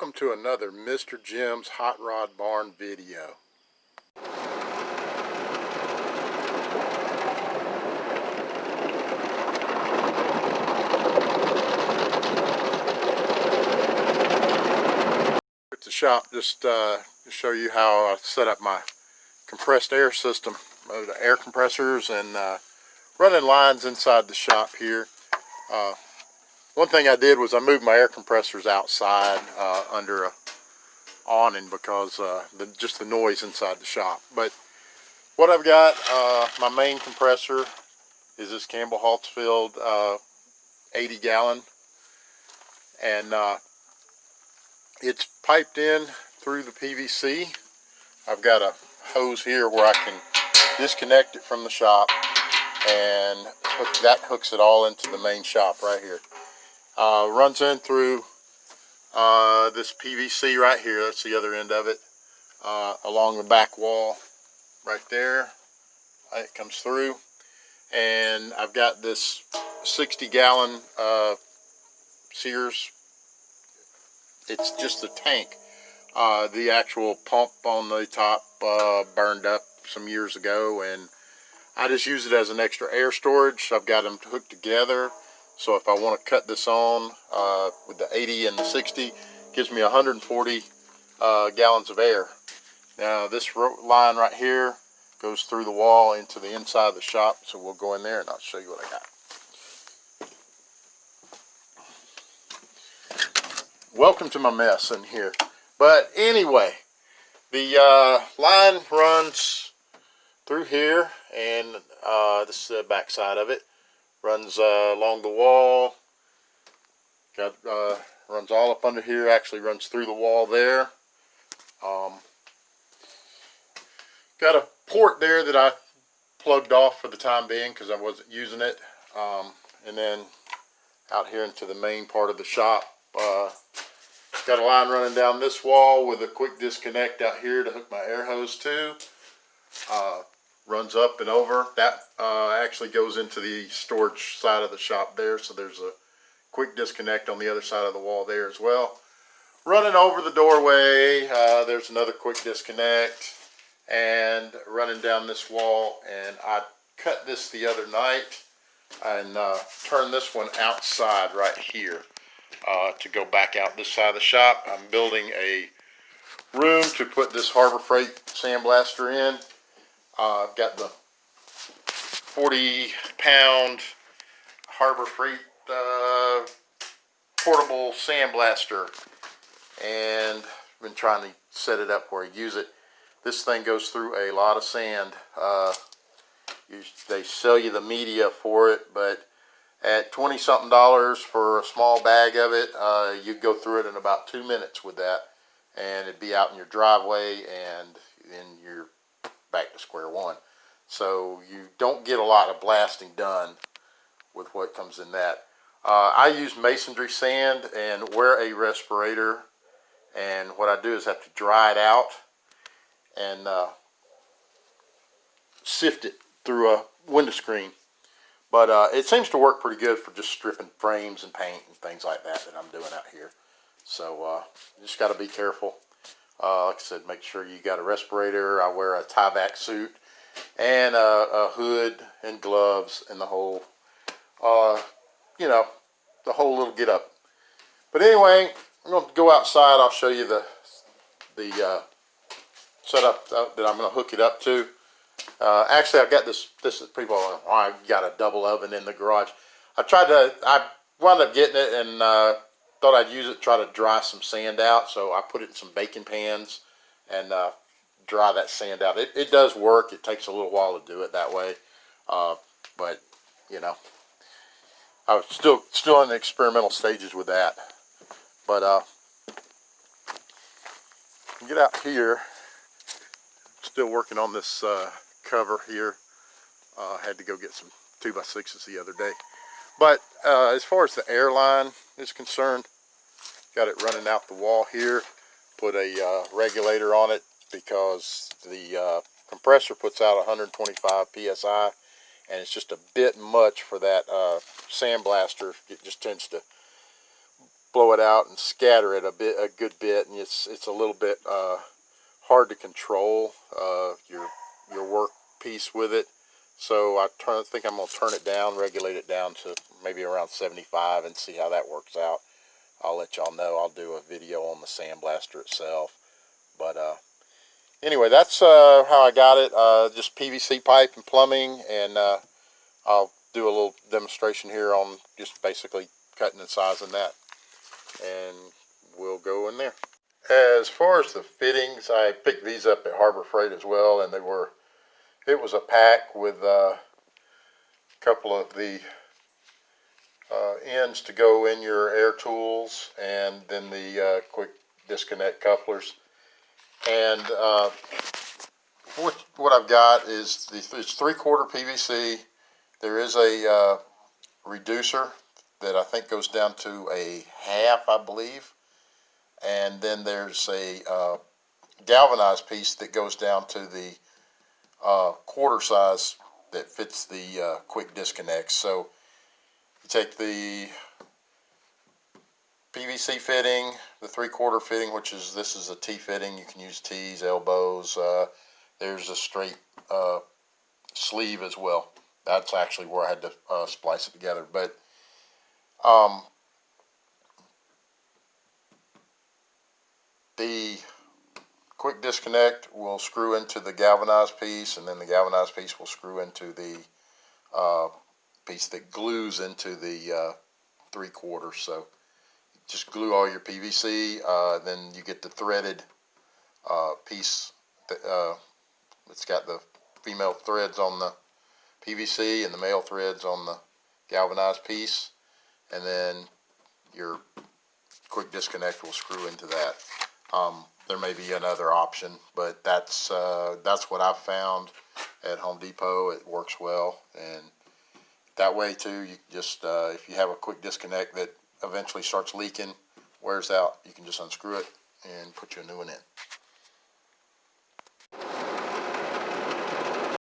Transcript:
Welcome to another Mr. Jim's Hot Rod Barn video. At the shop just to show you how I set up my compressed air system, the air compressors and running lines inside the shop here. One thing I did was I moved my air compressors outside under a awning because just the noise inside the shop. But what I've got, my main compressor is this Campbell Halsfield 80 gallon, and it's piped in through the PVC. I've got a hose here where I can disconnect it from the shop, and that hooks it all into the main shop right here. Runs in through this PVC right here. That's the other end of it, along the back wall right there. It comes through, and I've got this 60 gallon Sears. It's just the tank. The actual pump on the top burned up some years ago, and I just use it as an extra air storage. I've got them hooked together, so if I want to cut this on with the 80 and the 60, it gives me 140 gallons of air. Now this line right here goes through the wall into the inside of the shop, so we'll go in there and I'll show you what I got. Welcome to my mess in here. But anyway, the line runs through here, and this is the back side of it. Runs along the wall. Got runs all up under here. Actually runs through the wall there. Got a port there that I plugged off for the time being because I wasn't using it. And then out here into the main part of the shop. Got a line running down this wall with a quick disconnect out here to hook my air hose to. Runs up and over. That actually goes into the storage side of the shop there, so there's a quick disconnect on the other side of the wall there as well. Running over the doorway, there's another quick disconnect, and running down this wall. And I cut this the other night and turned this one outside right here to go back out this side of the shop. I'm building a room to put this Harbor Freight sandblaster in. I've got the 40-pound Harbor Freight portable sandblaster, and I've been trying to set it up where I use it. This thing goes through a lot of sand. They sell you the media for it, but at $20-something for a small bag of it, you go through it in about 2 minutes with that, and it'd be out in your driveway, and then you're back to square one. So you don't get a lot of blasting done with what comes in that. I use masonry sand and wear a respirator, and what I do is have to dry it out and sift it through a window screen. But it seems to work pretty good for just stripping frames and paint and things like that I'm doing out here. So you just got to be careful. Like I said, make sure you got a respirator. I wear a tie-back suit and a hood and gloves and the whole, you know, the whole little get up. But anyway, I'm going to go outside. I'll show you the setup that I'm going to hook it up to. Actually, I've got this is people are, oh, I got a double oven in the garage. I wound up getting it and thought I'd use it to try to dry some sand out, so I put it in some baking pans and dry that sand out. It does work. It takes a little while to do it that way, but you know, I was still in the experimental stages with that. But get out here. Still working on this cover here. Had to go get some 2x6s the other day. But as far as the airline is concerned, got it running out the wall here. Put a regulator on it because the compressor puts out 125 psi, and it's just a bit much for that sandblaster. It just tends to blow it out and scatter it a good bit, and it's a little bit hard to control your work piece with it. So I think I'm going to turn it down, regulate it down to maybe around 75 and see how that works out. I'll let y'all know. I'll do a video on the sandblaster itself. But anyway, that's how I got it. Just PVC pipe and plumbing, and I'll do a little demonstration here on just basically cutting and sizing that. And we'll go in there. As far as the fittings, I picked these up at Harbor Freight as well, and it was a pack with a couple of the ends to go in your air tools, and then the quick disconnect couplers. And what I've got is it's 3/4 PVC. There is a reducer that I think goes down to a half, I believe. And then there's a galvanized piece that goes down to the quarter size that fits the quick disconnects. So you take the PVC fitting, the 3/4 fitting, this is a T fitting. You can use T's, elbows. There's a straight sleeve as well. That's actually where I had to splice it together. But the quick disconnect will screw into the galvanized piece, and then the galvanized piece will screw into the piece that glues into the 3/4. So just glue all your PVC, then you get the threaded piece that it's got the female threads on the PVC and the male threads on the galvanized piece, and then your quick disconnect will screw into that. There may be another option, but that's what I've found at Home Depot. It works well, and that way too, you just if you have a quick disconnect that eventually starts leaking, wears out, you can just unscrew it and put you a new one in.